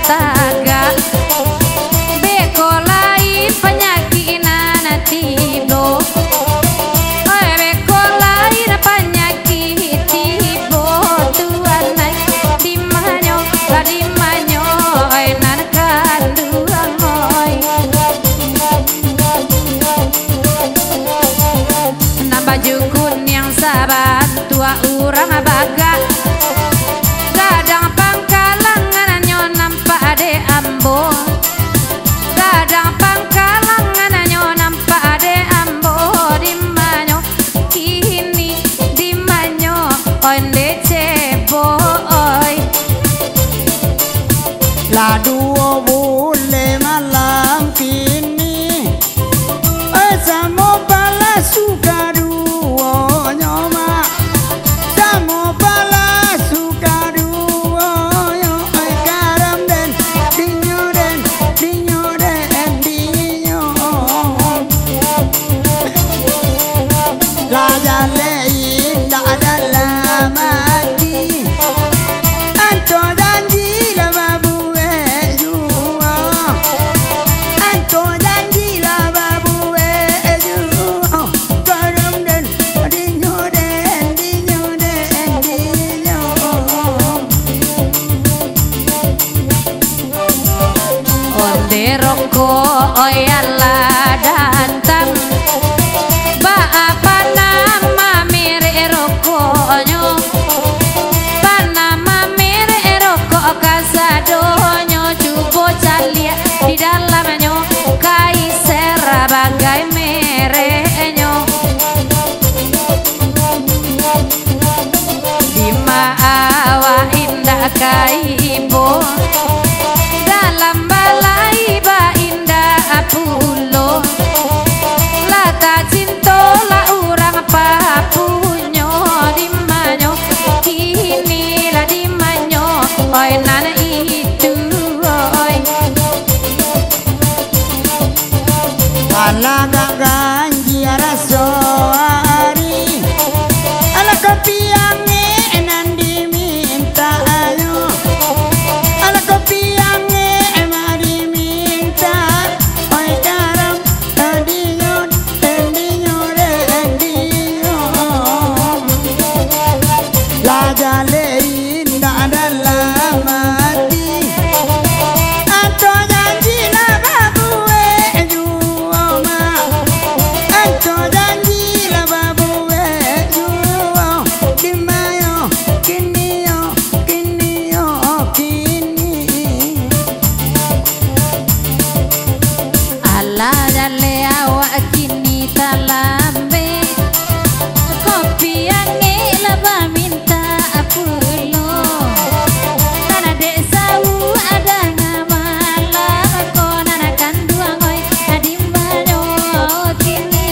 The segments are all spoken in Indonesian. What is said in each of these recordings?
taga beko lain penyakit tibo beko lain penyakit tibo tuan dimanyo nan kandung oi nambah jukun yang sabar tua urang baga gadang pangkalangan nyo nampak ade ambo gadang pangkalangan nyo nampak ade ambo dimanyo kini dimanyo onde cebo oi la duo bule malam kini samo pala suka duo nyoma samo pala suka duo yo garam den dinyo la jale inda dalam hati anto janji la babu anto janji la babu garam den dinyo onde rokok oyala datang ba apa nama mere rokoknyo panama mere rokok kasadonyo cubo calia di dalamnya kaiser bagai merenya di maawa indah kaibo dalam balai ba indah apulo lata cinta la urang papunyo dimanyo kini la dimanyo oi nana itu oi alaga ganji raso ari ala kopi yang enan diminta ayo ala kopi yang eman diminta oi garam dinyo la jale inda dalam hati anto janji la babu anto janji la babu dimayo kini ala dale awak kini talambe kopi yang elaba minta apulo nana dek sawu ada ngamala kona kandung oi adimbanyo kini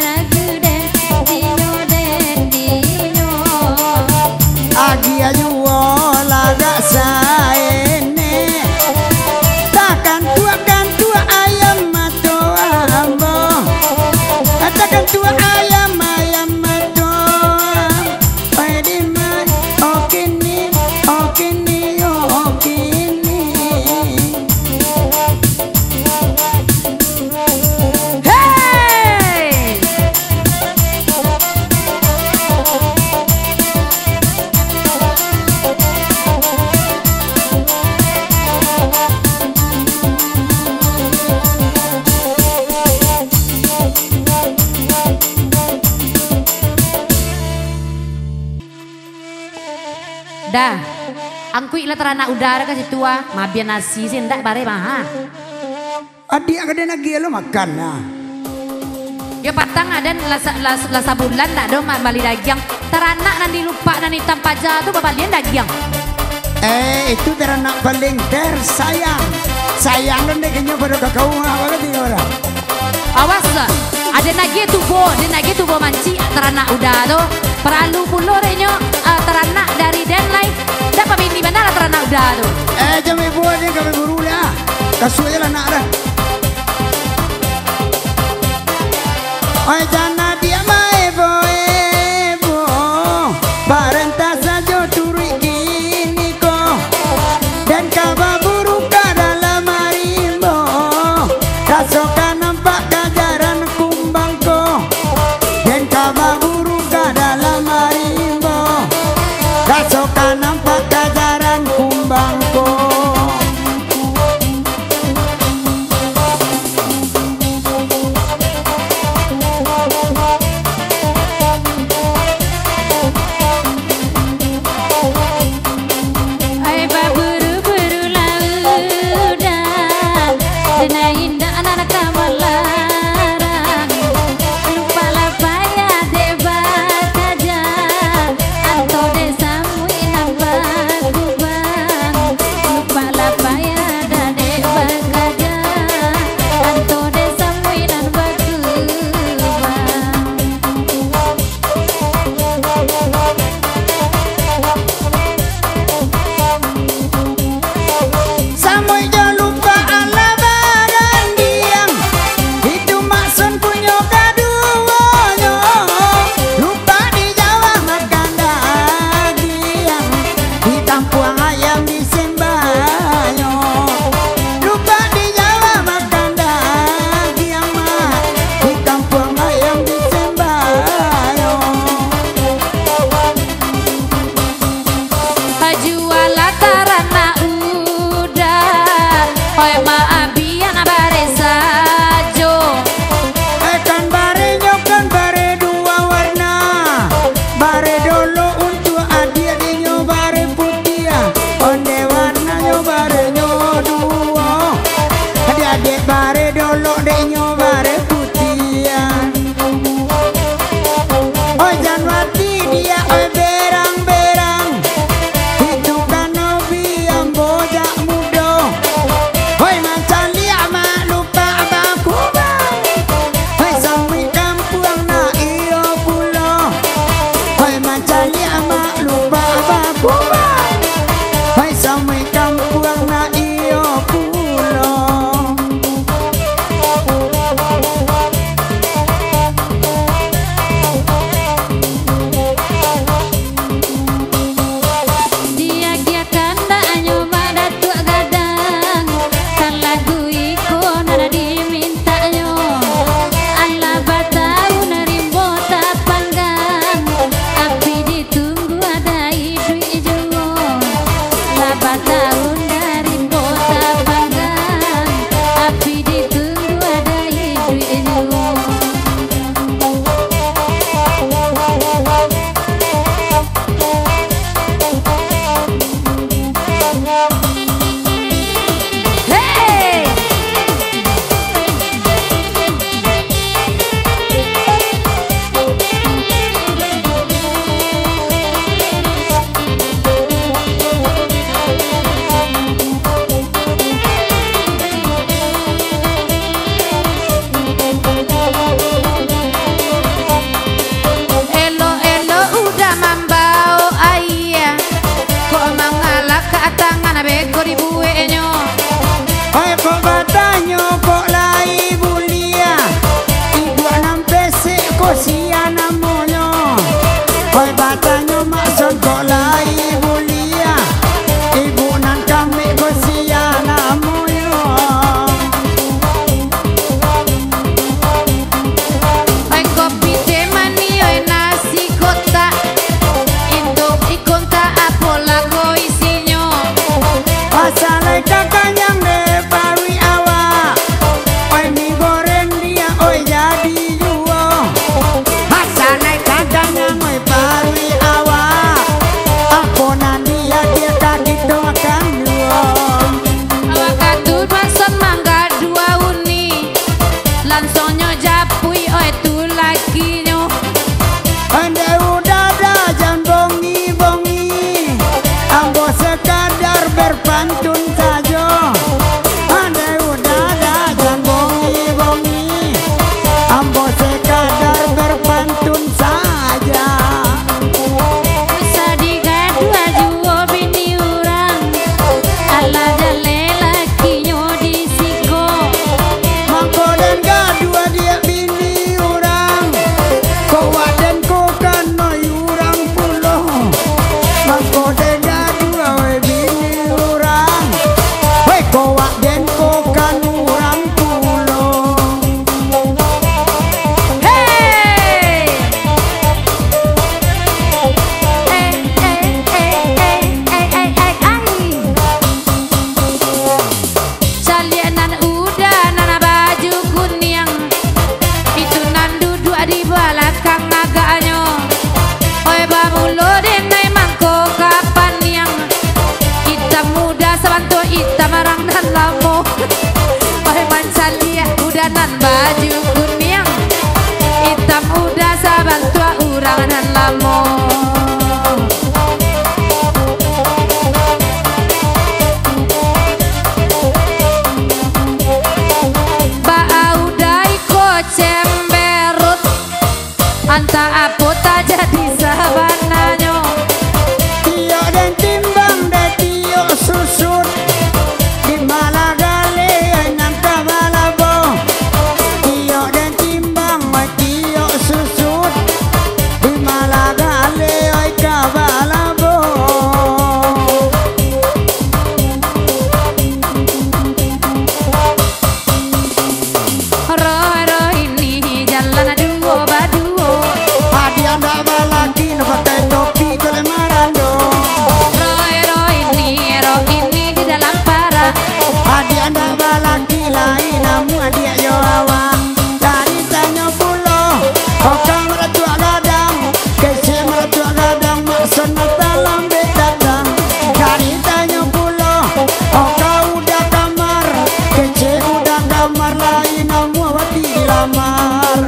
ragu den dinyo agi ayu laga saene takkan tua ayam mato ambo takkan tua ayam mato oi diman okini hey dah angkui lah terana udara ke situ mabian nasi sih ndak bare mah adik ada lagi lo makan nah ya patang ada lasa bulan ndak dong bali dagiang terana nanti lupa nanti tanpa jatuh babalian dagiang itu teranak paling sayang dan dekenya pada kakau apa tinggal orang awas lah ada nagi tubo manci terana udah tuh perlu pulo renyo terana dari denlai dapat bini benar terana udah tuh jam ibu aja kami buru lah kasunya lah nak dah oi jana dia mai ebo barenta saja turi kini ko dan kabar buruk arang dan lamu. Oi mancalia udanan baju kuning, hitam udah saban tua urang dan lamu. Anta apota jadi sabananyo. Tio dan timbang dan tio susut di Malagale nang Kamalabo. Tio dan timbang tio susut di Malagale oi Kamalabo. Roh ini jalan aduo baduo. Anda balaki no pakai topi kole marando. Roh ini di dalam para. Adi anda balaki lain namu adi yo awa. Dari tanya pulo, okang meratua gadang, kece meratua gadang maksud dalam betadang. Dari tanya pulo, okang udah kamar, kece udah kamar lain namu awati lamar.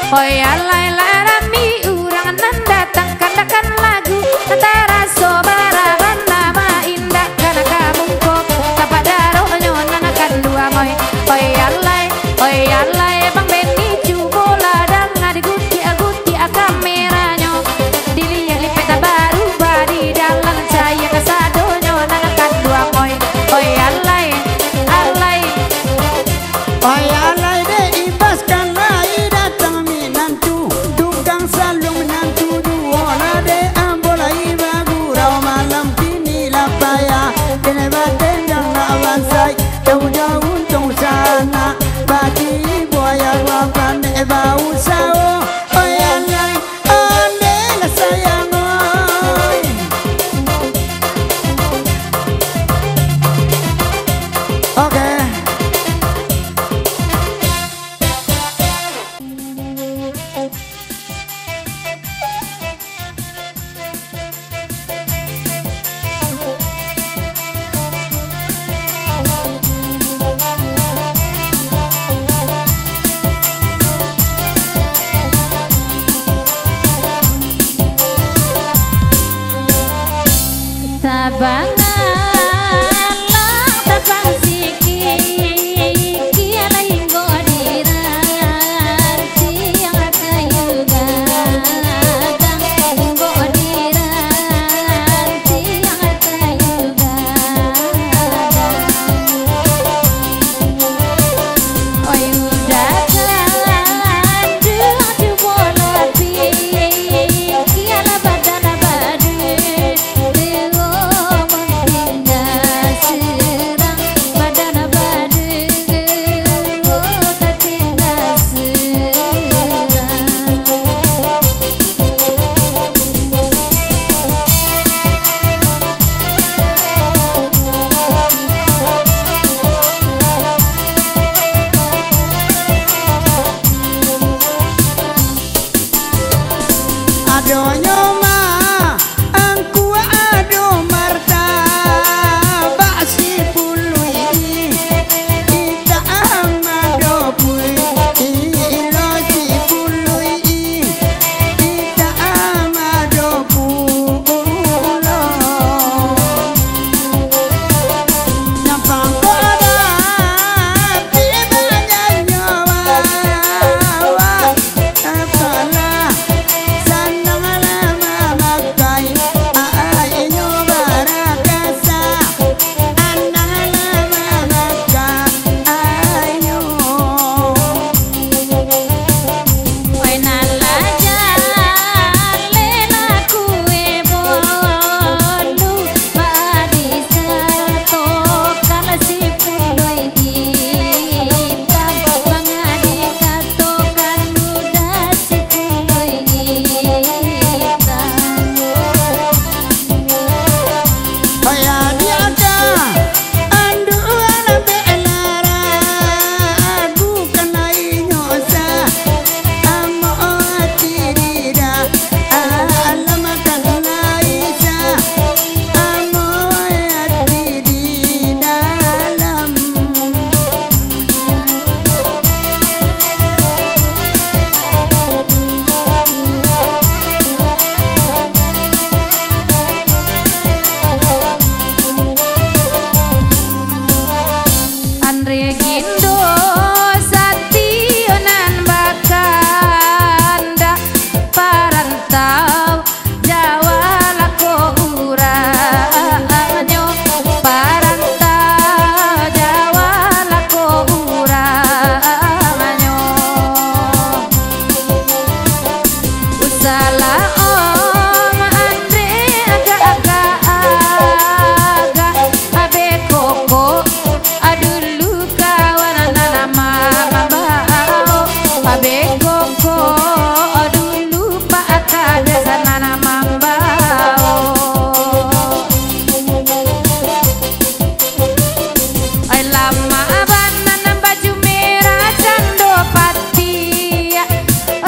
Hoi alai larami urang nan datang kandakan lagu antara sobara nama indah kana kamungko kapadaro nyonanakan dua moy. Hoi alai bang Beni cubo ladang adi guti aguti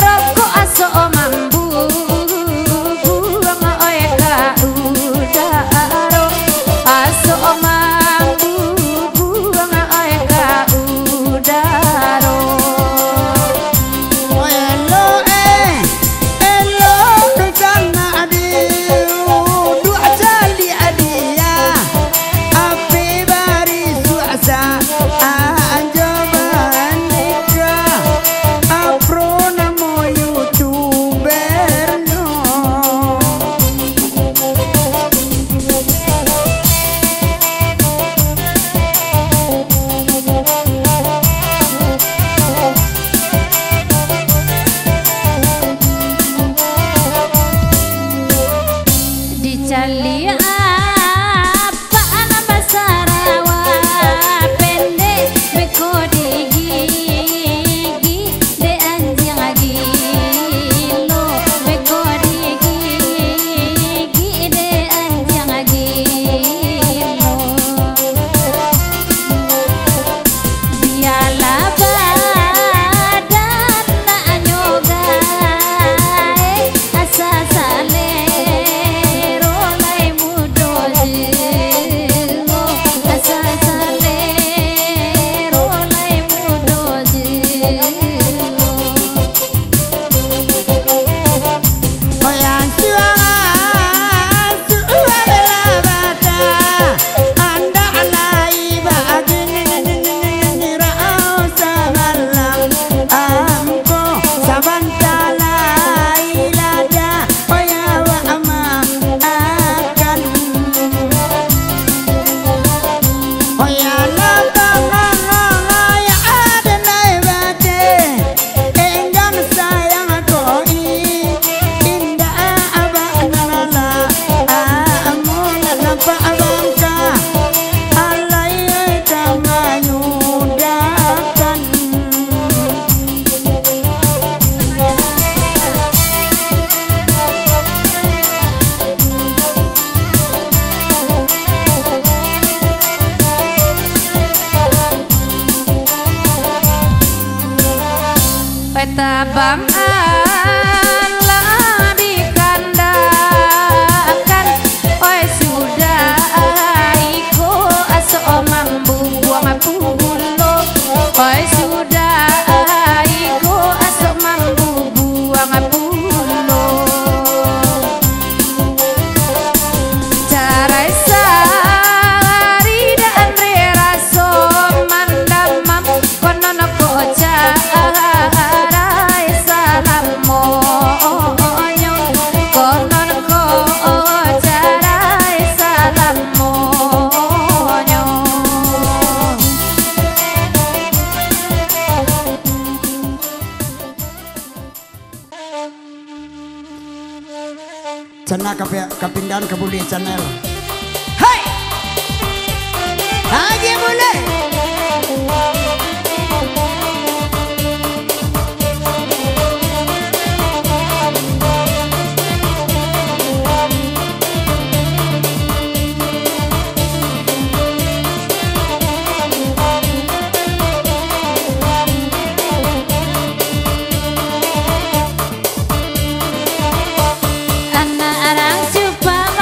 Rokok aso mambu Abang Allah dikandakan, oi sudah iko aso mambu buang pulo, oi sudah iko aso mambu buang pulo. Cara sari dan reraso mandamam konon koca Cana kepindahan ke Budi Channel. Hai, lagi boleh. Anak-anak Jepang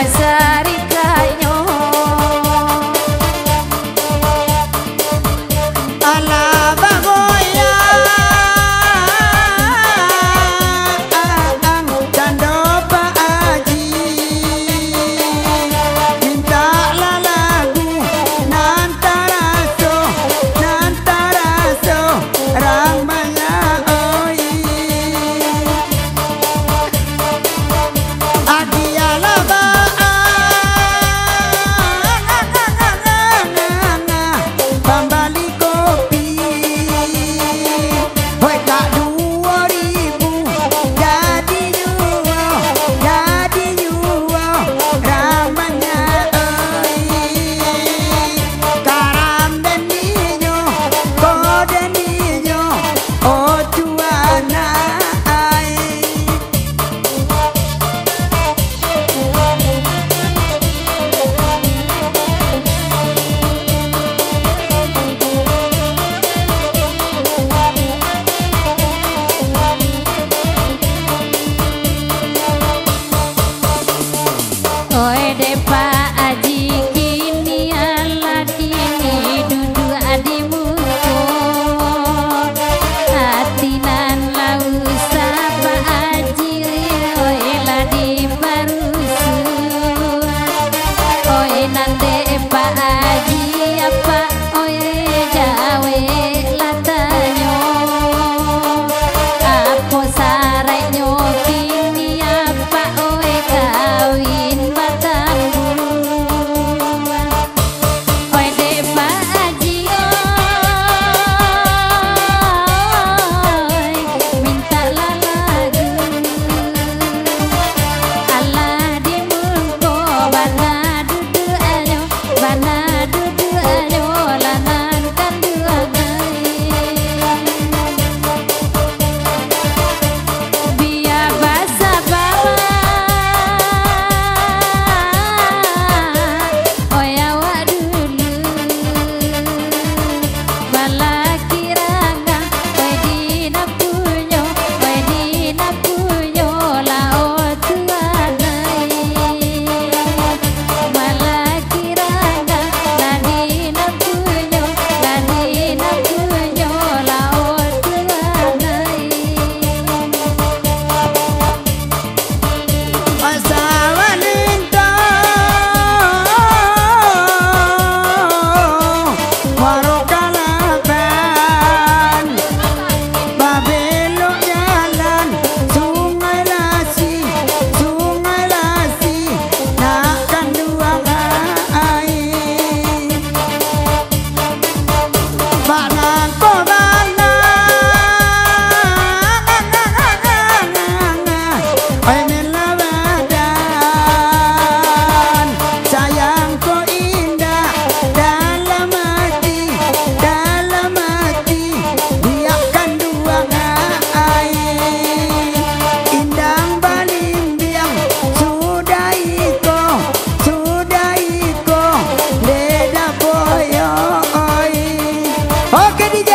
basari kanyo ala bagoya tando Pak Haji minta lagu nantaraso ramanya oi adiala ba pambali kopi hoi kak 2000 jadi nyuwo ramanya oi karam dan ninyo kode ninyo oh tuana ai oi de Pak Haji kini ala kini dudu adimu hatinan lau sapa Haji oi ladi barusu oi nande Pak Haji apa oi jawe latanyo apa sarenyo kini apa oi kawin batambu oi de Pak Haji oi minta lagu ala di mulko bana dudu anyo lanan kandu biya basa baba oya wadulu bala kiranga oi dina punyo la otuanai bala kiranga la dina punyo la otuanai Pasawalinto Warokalaban Babelok jalan Sungai Lasi Nakkan dua air Banang kobana Oi melawadan sayangku indah dalam hati biarkan dua air indang balimbiang sudah iko leda boyo oi oke DJ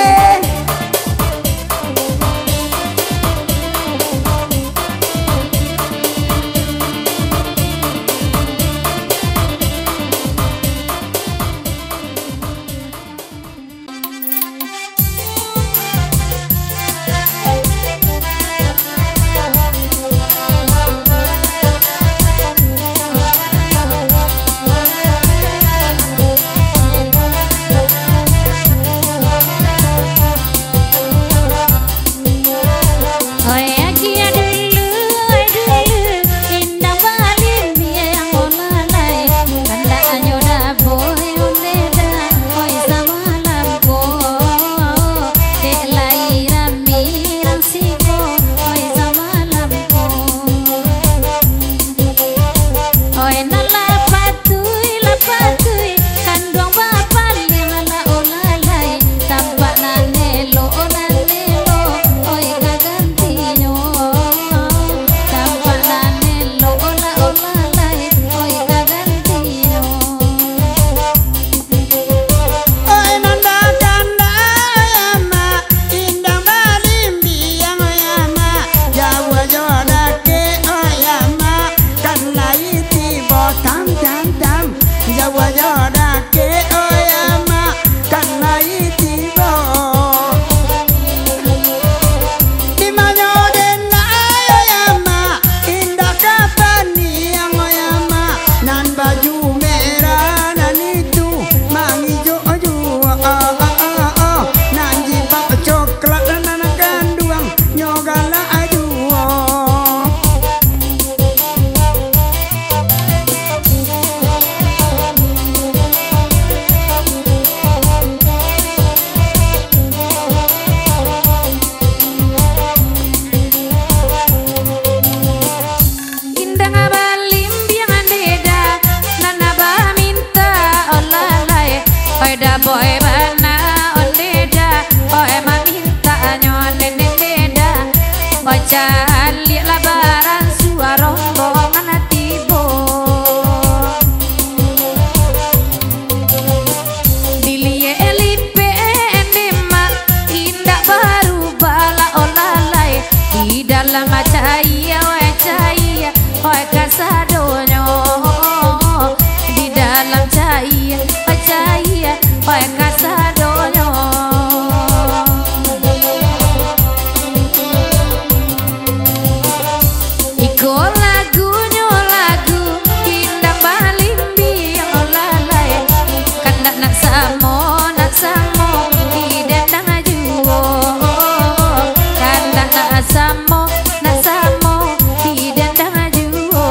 oi agia dulu indah balimbiang olalai kanda anyo da boy uneda oi sama lampo de laira mirang siko oi sama lampo oi nala patui kandung bapak lala olalai tampak nanelo oi kagantinyo tampak nanelo olalai oi kagantinyo oi nanda kanda ama indang balimbiang ama Jawa jodake oi ama kan lai tiba da boy bana ondeda oi maminta nyone nenda oi cali labaran suarombongan tibo dilie elipe endema indah baru bala olalai di dalam cahaya oi kasadonyo di dalam cahaya oi kasadonyo iko lagunya lagu indah paling biang olalai karena nak samo di dandang juo karena nak samo di dandang juo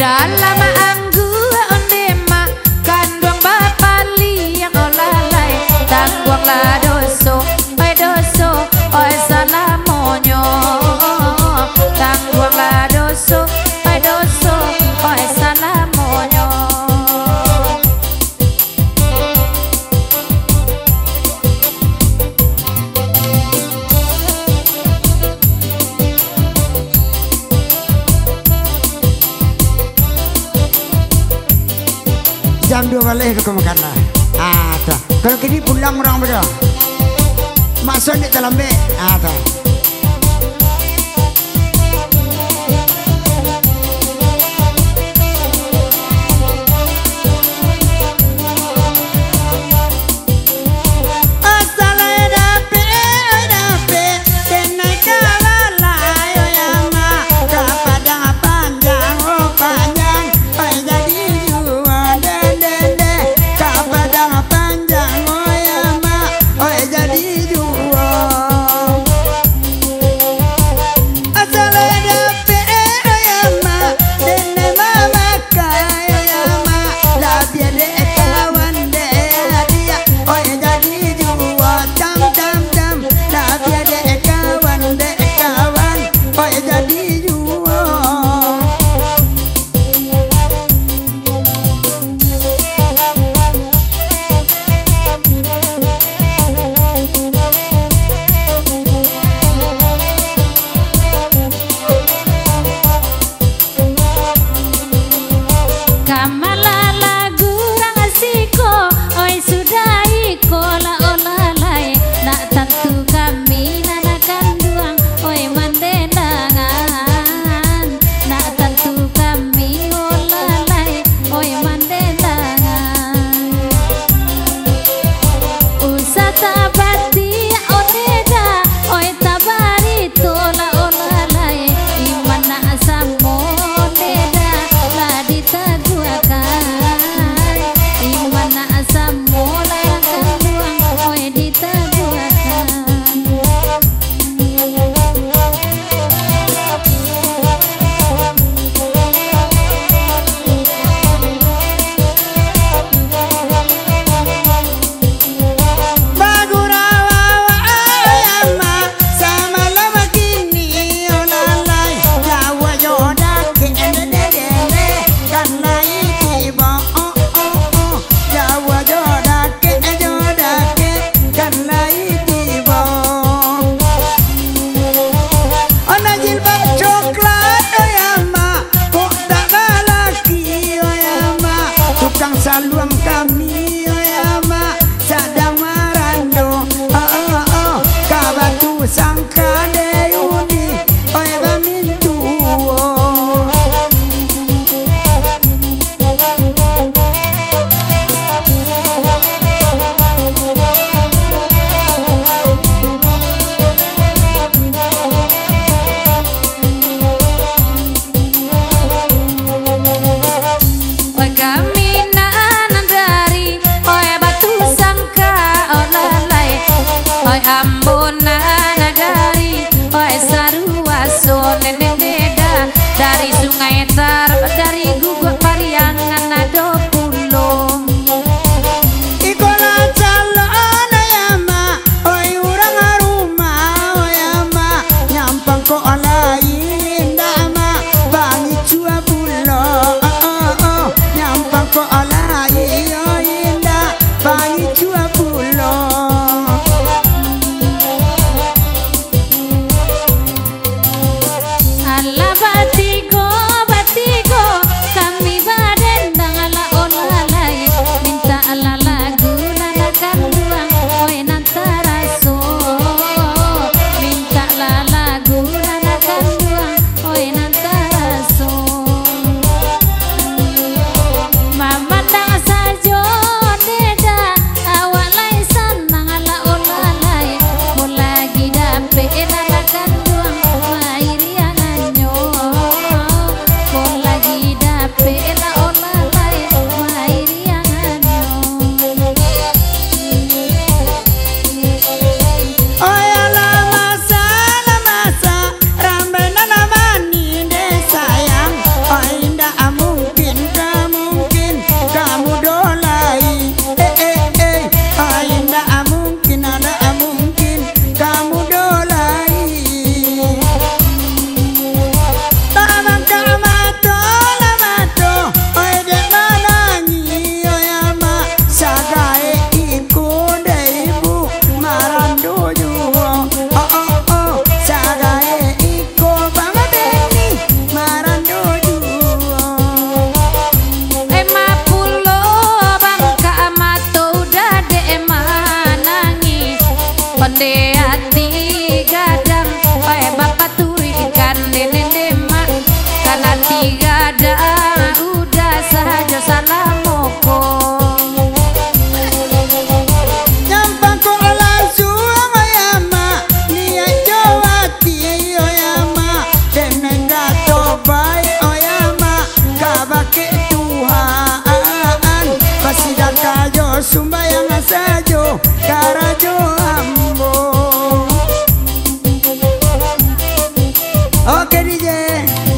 dalam anggu ondema kandung bapali yang olalai tangguang la doso oi salamonyo tangguang la doso oi salamonyo jam 2 balik ke makanan. Ada. Kalau kini pulang orang berdua. Masuk di dalam bek. Ada. Saluang kami oyama sadang marando kabatu sangka deuni oy bamintu dari sungai tar dari guguk Pariangan ada pulau ikola calon oyama oi urang rumah oyama nyampang ko lain dama bangi cua pulau Oke DJ.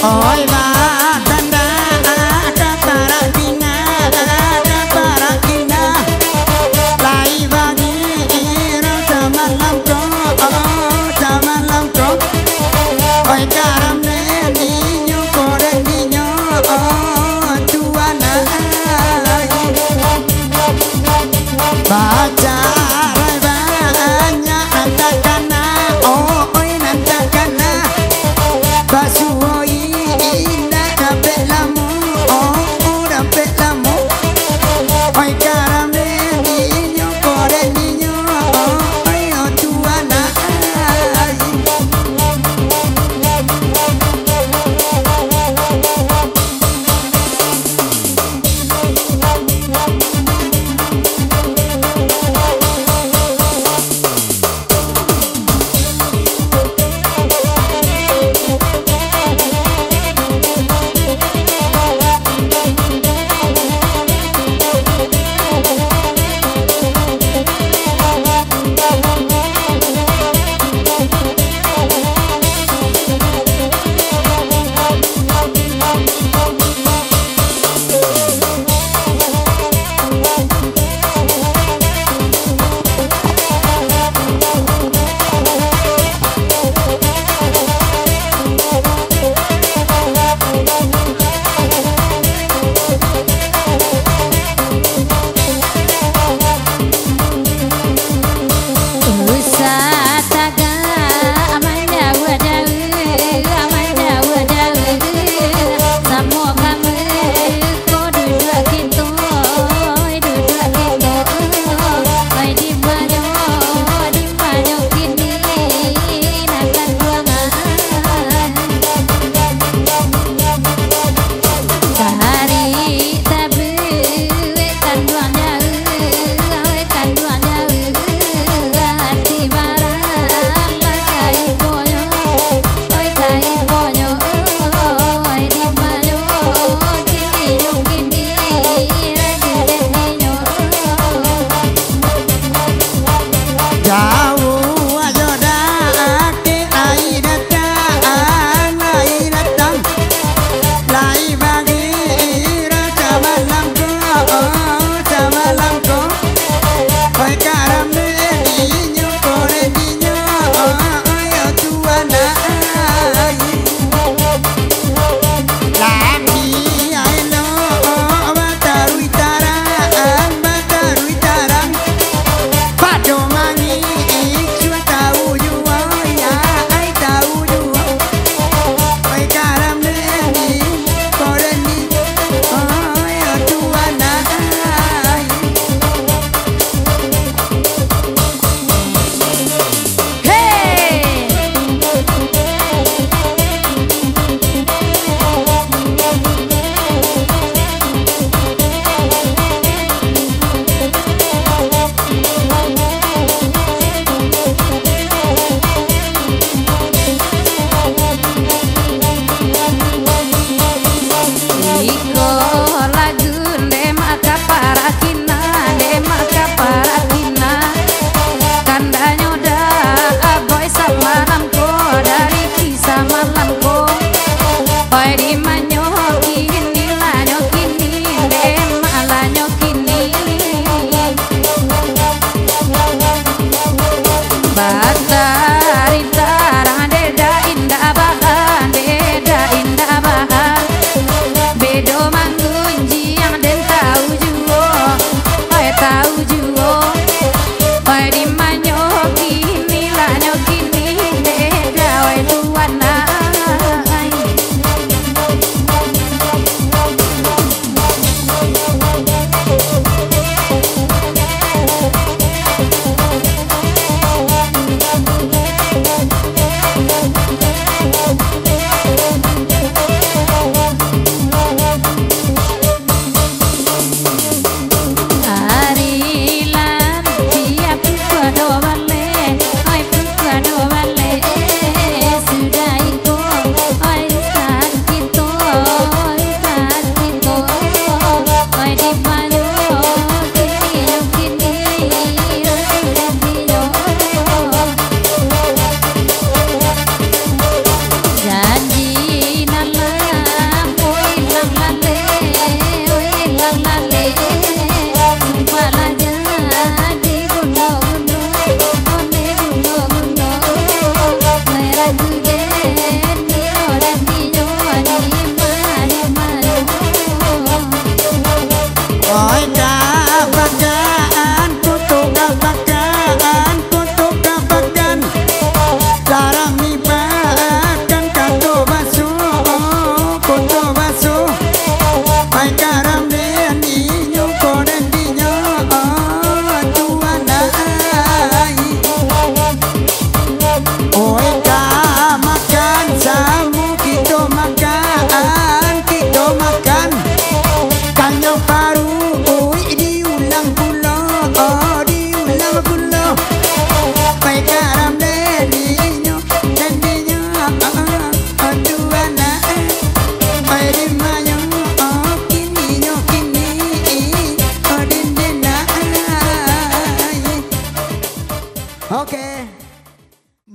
Oi ba tanda kata rakina lai bagi ira sama lamko oi karam ne di nyuko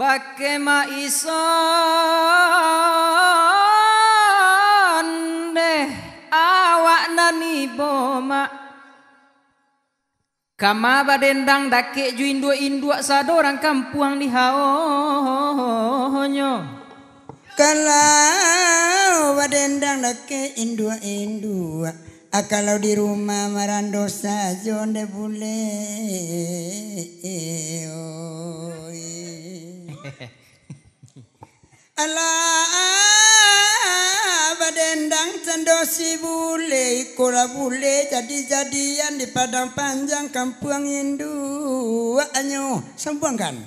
pakai maison deh awak nani boma kama badendang dake ju indua sadorang kampuang di haonyo kalau badendang dake indua kalau di rumah marando saja nde bule Alah badendang candosi bule kola bule jadi-jadian di padang panjang kampung Hindu anyo sambungkan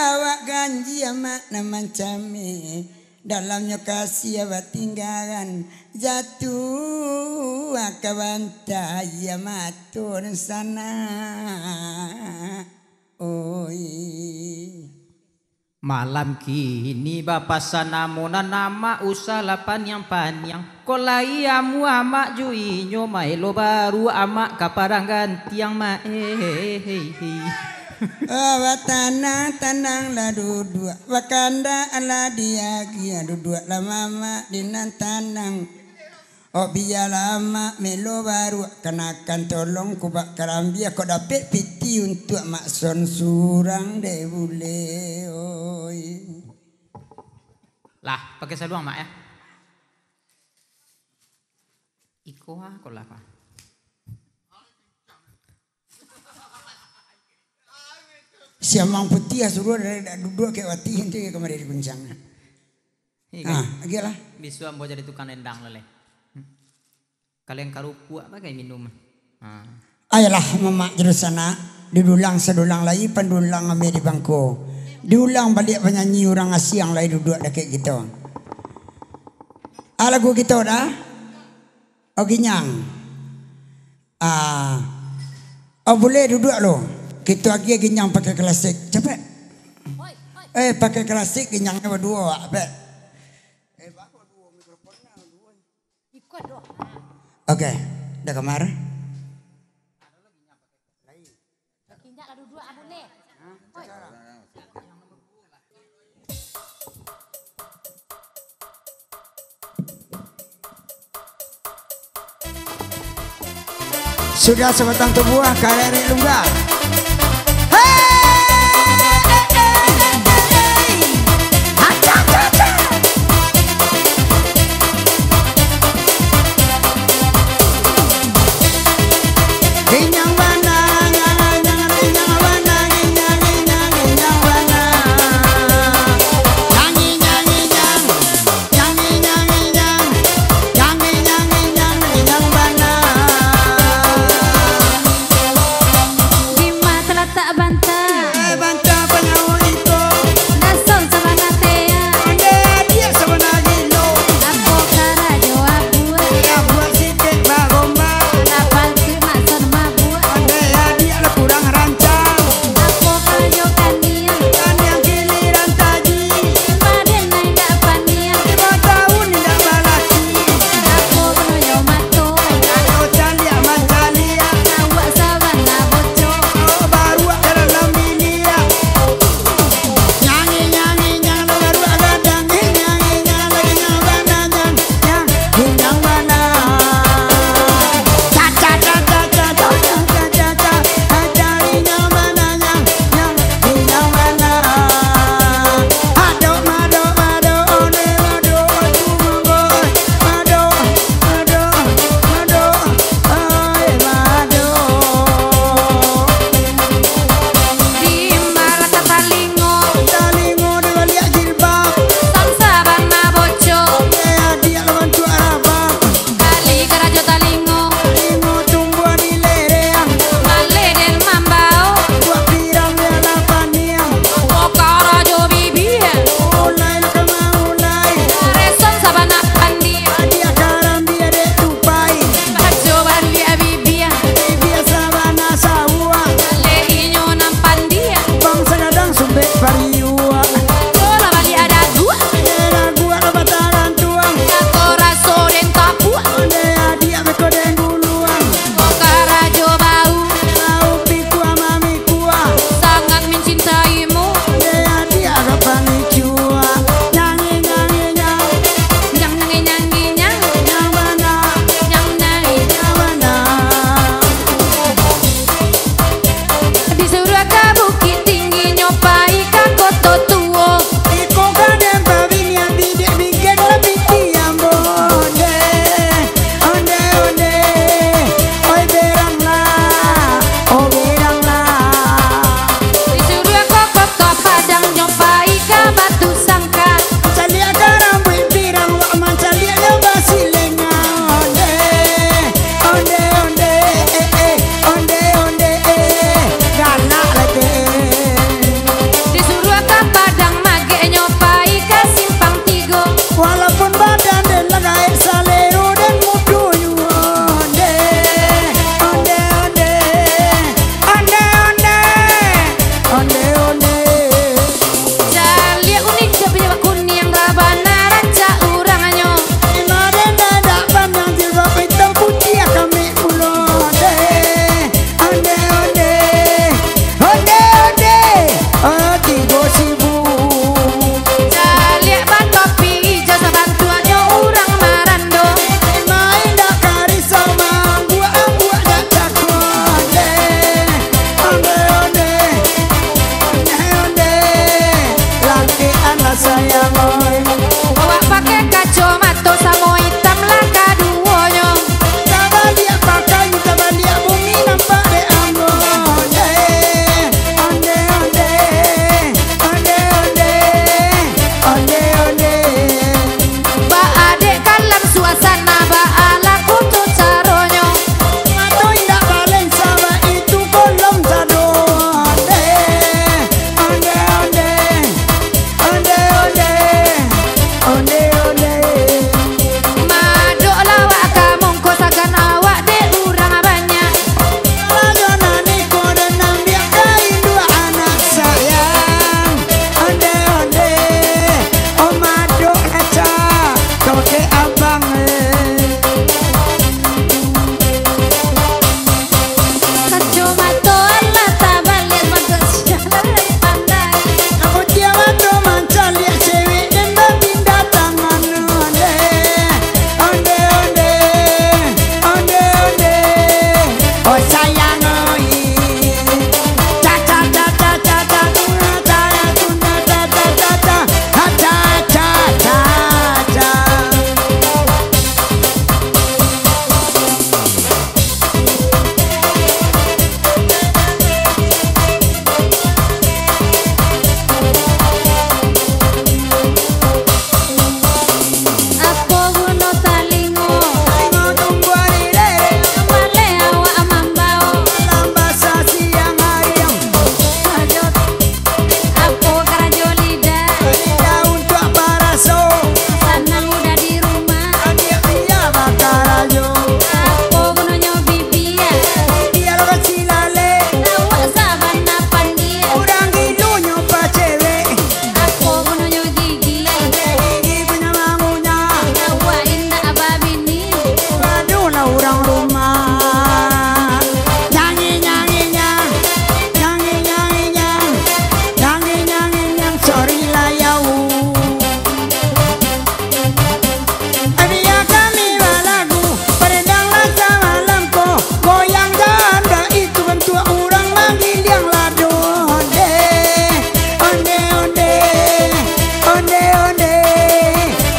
awak ganji amak naman cami dalamnya kasih awak tinggalan jatuh akabanta ya matur sana oi malam kini bapak sanamunan nama usah panjang kolai amu amak juinyo maelo baru amak kaparang gantiang ma tanang la duduk wakanda ala diagia duduk la mama dinan tanang biya lama melo baru kenakan tolong kubak karambia kau dapat piti untuk makson surang deh bule oi lah pakai saluang mak ya iko ha kolah pa siamang putih suruh duduk kayak wati henti kemarin di kuncang. Agilah. Bisu ambo jadi tukang endang lele. Kalian karupu apa kayak minum. Ayolah mama terus sana didulang sedulang lagi pendulang ame di bangku. Diulang balik penyanyi orang Asia yang lain duduk kayak gitu. Lagu kita dah. Ginyang. Boleh duduk lo. Kita lagi ginyang pakai klasik. Cepet. Pakai klasik ginyangnya berdua. Oke, dah kamar. Sudah sebatang tubuh kareri lungga. Bantah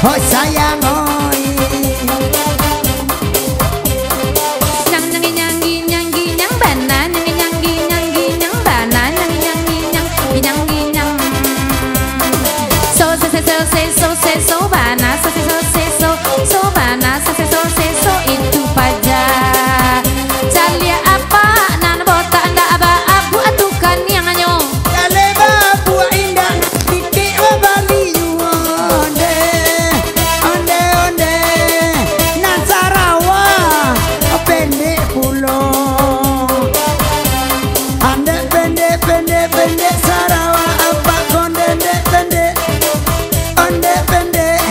oh sayang oi. Nyang nyangi nyangi nyangi nyang bana nyangi nyangi nyangi nyang bana nyangi nyangi nyangi nyangi nyang. So bana so bana so itu paja. Calia apa nan bota anda aba abu atukan yang anyo. Kale babu indah titik bali onde onde onde nan Sarawa pendek pulo ande pendek Sarawa apa konde pendek onde pendek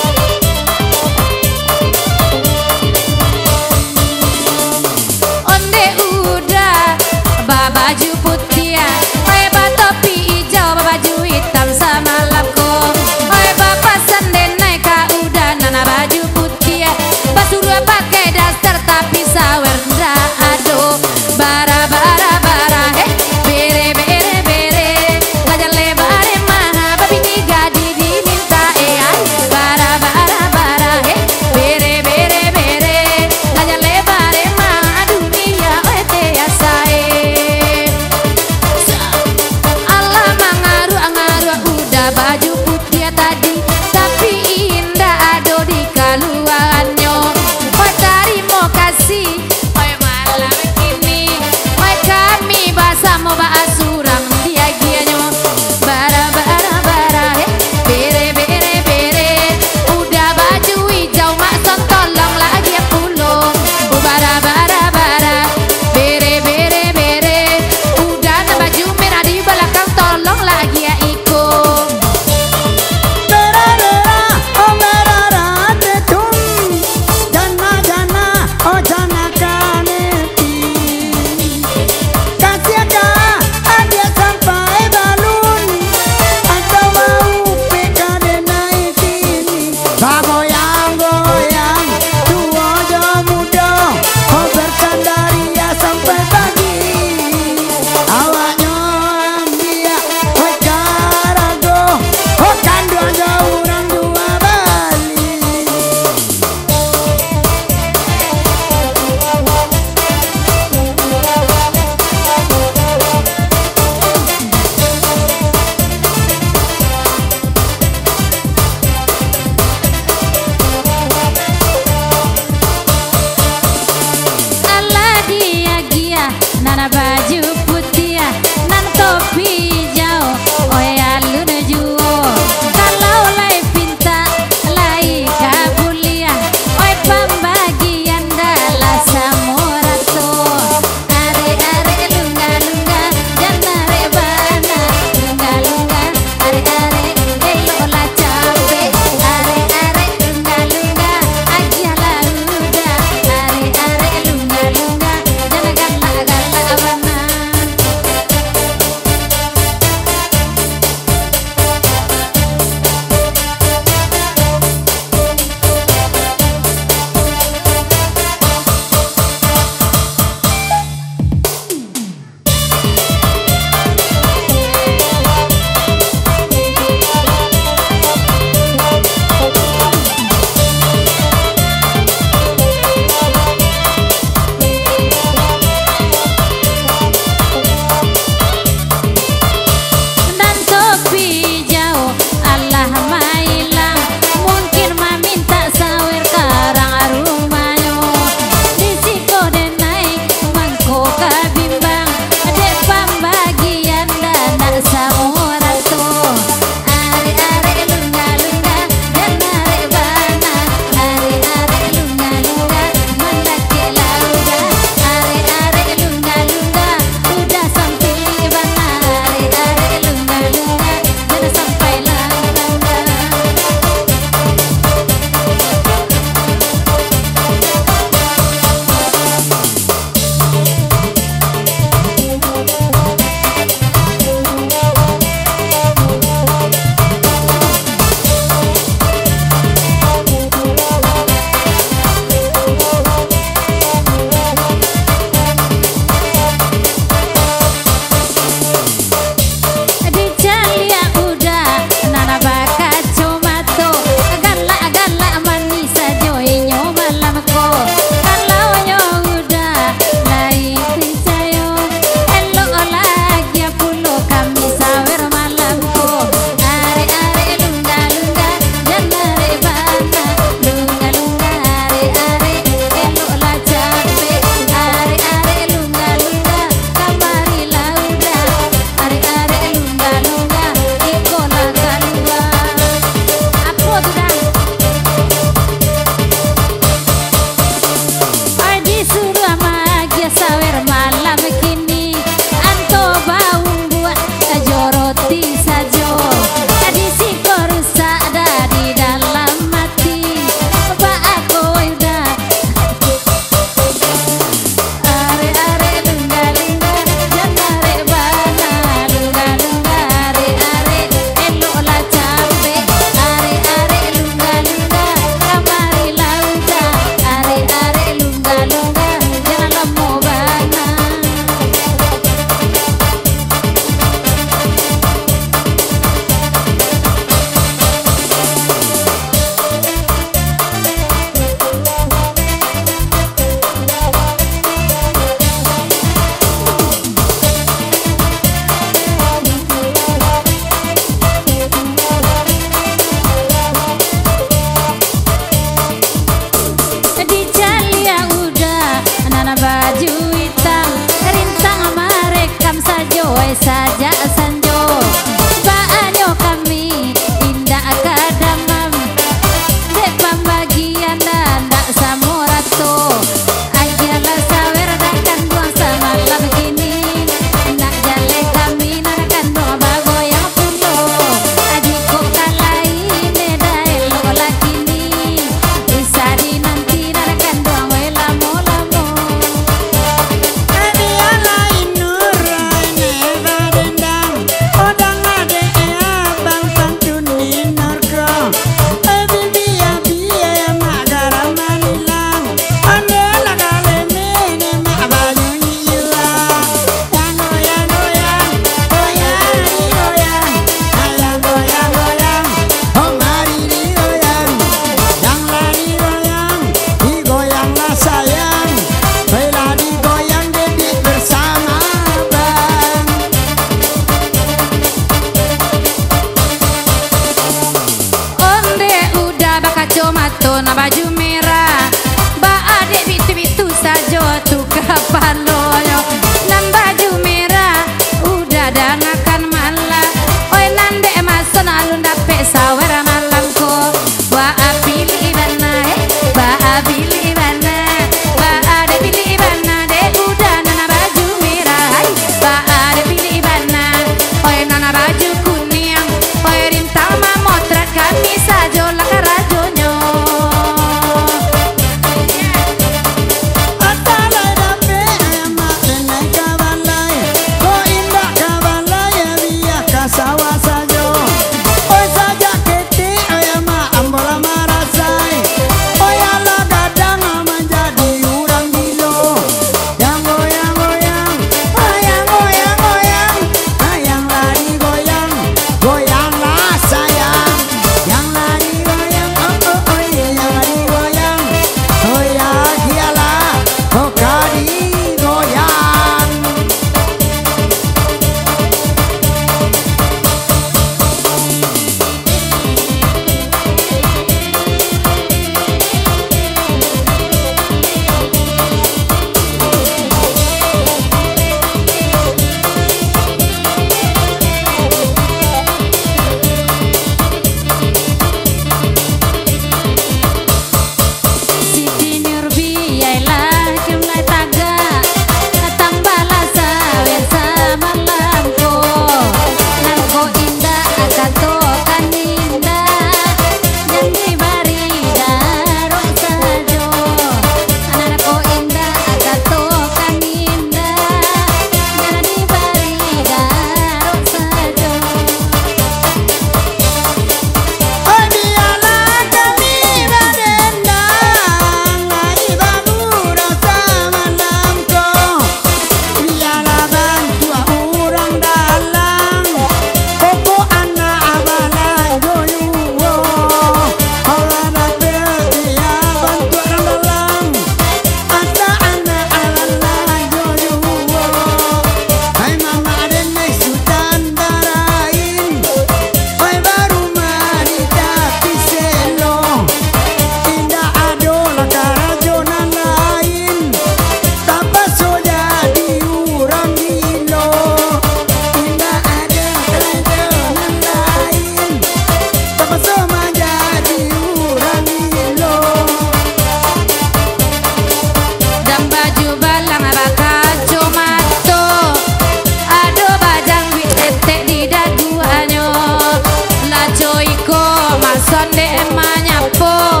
konde manyapo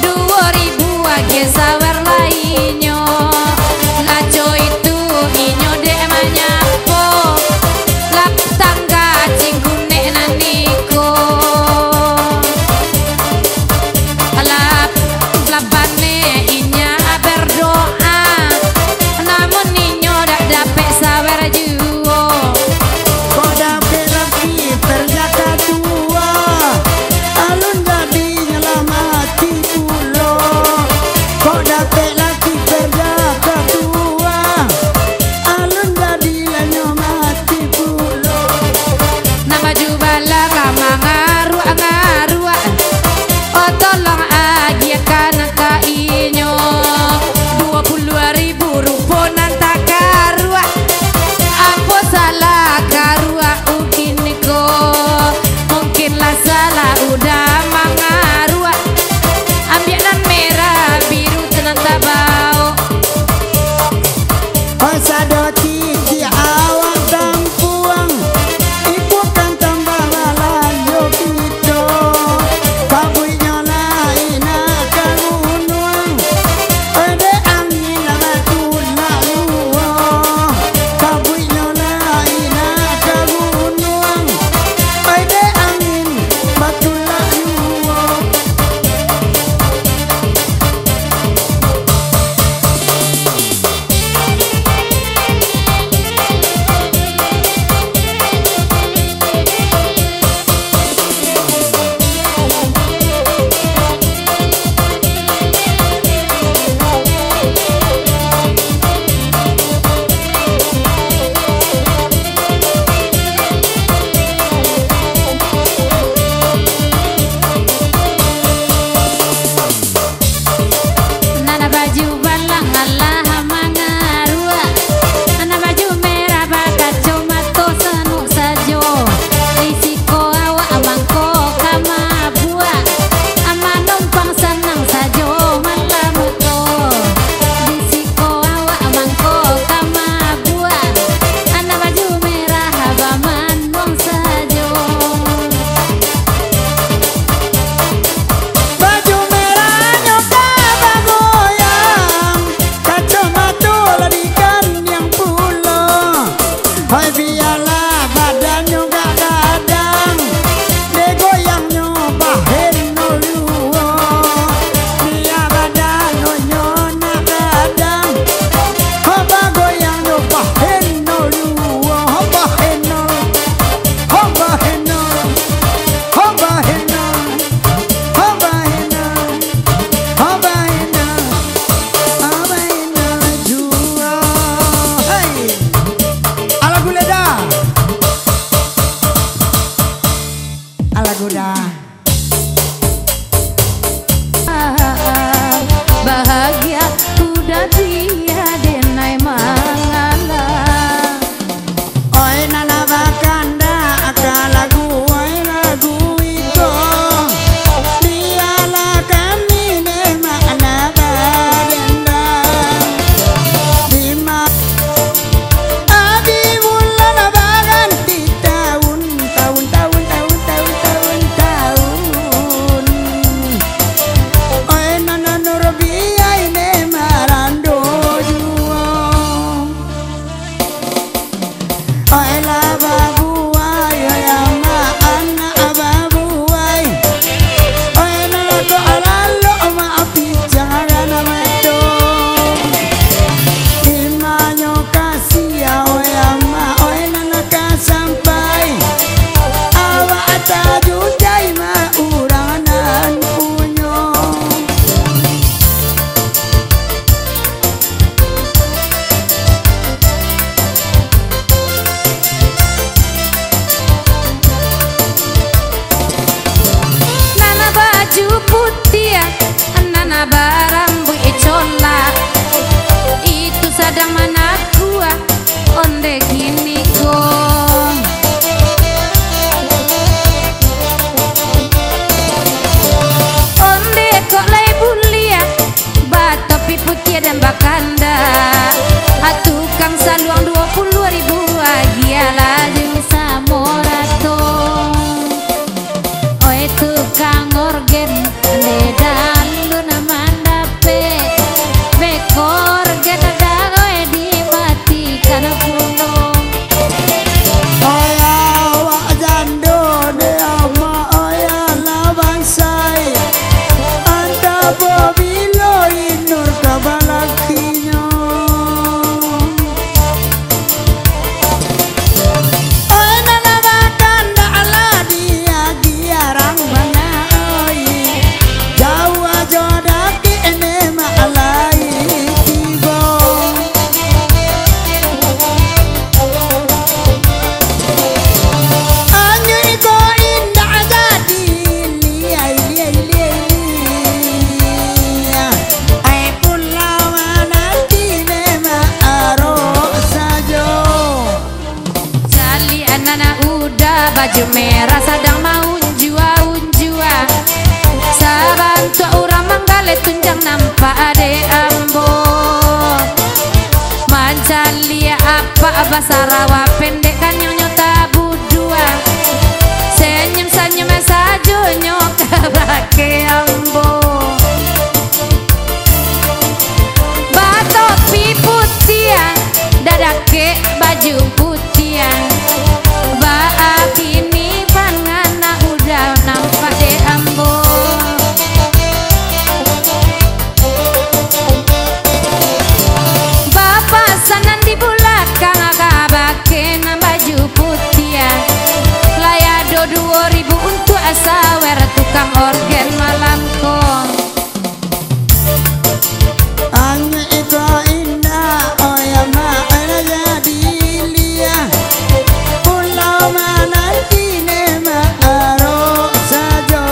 2000 age sawer lainyo lajo itu inyo de manyapo lap tangga cinggune naniko lap lapane inya berdoa namun inyo dak dapet sawer juo kok dapet lagi perjaka tua alun jadi nyelamati pulo kok dapet lagi perjaka tua alun jadi nyomati pulo nama jubala kama ngaru oh tolong agiakan ka inyo 20.000 ruponan tak karua apa salah karua mungkin ko mungkinlah salah udah mangarua ambianan merah biru tenan tabau Osadoti di awang tampuang ibu kan tambah layo kita kabui nyola ina kagunuang ode angin latul laluo kabui nyola ina kagunuang ode angin batul laluo nana baju balang Allah mangarua nana baju merah bakat cuma to sanu sajo risiko awak amangko kama buah ama numpang senang sajo malam to risiko awak amangko kama buah nana baju merah baman wong sajo baju merah nyoka bagoyang kacamata ladikan yang pulo hai biarlah badan nyoka kadang de goyang nyoba henno luo biar badan nyona kadang hoba goyang nyoba henno luo hoba henno hoba henno hoba henno Habaina, Habaina, Habaina jua. Hey, ala guleda, ala guda. bahagia udah dia denai mangala Oi nana bakanda akalagu, oi lagu itu. Biarlah kami nemana badenda. Lima adi bulan baganti tahun. Oi nana nur biai nemarando juo. Oi la babuai, oi ama ana ababuai. Oi la ko alalo ma api jangan amato. Imanyo kasia oi ama oi nana ka sampai. Awa ataju jai ma urangan punyo. nana baju putih nana barambu icola itu sadang mana gua onde gini go onde kok lay bulia batopi putih dan bakanda atukang saluang 20.000 agia laju samorato tukang Basarawa pendek kan nyonyo tabu dua. Senyum-senyum saja nyok bake ambo. Batok piputian dadake baju putian. Ba kini pangana udah nampak de ambo. Bapak sanan di belakang agak na baju putian. Layado 2000 untuk asawer tukang organ malam kong. Hanya itu indah, oh ya mana jadi liah. Pulau mana kini ma'arok saja.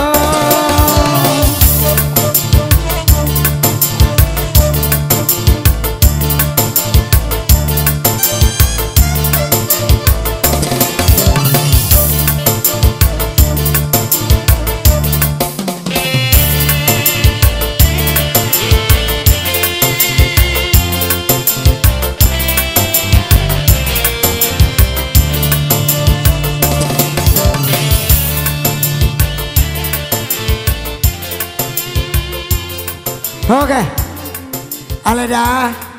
Oke, Aleda.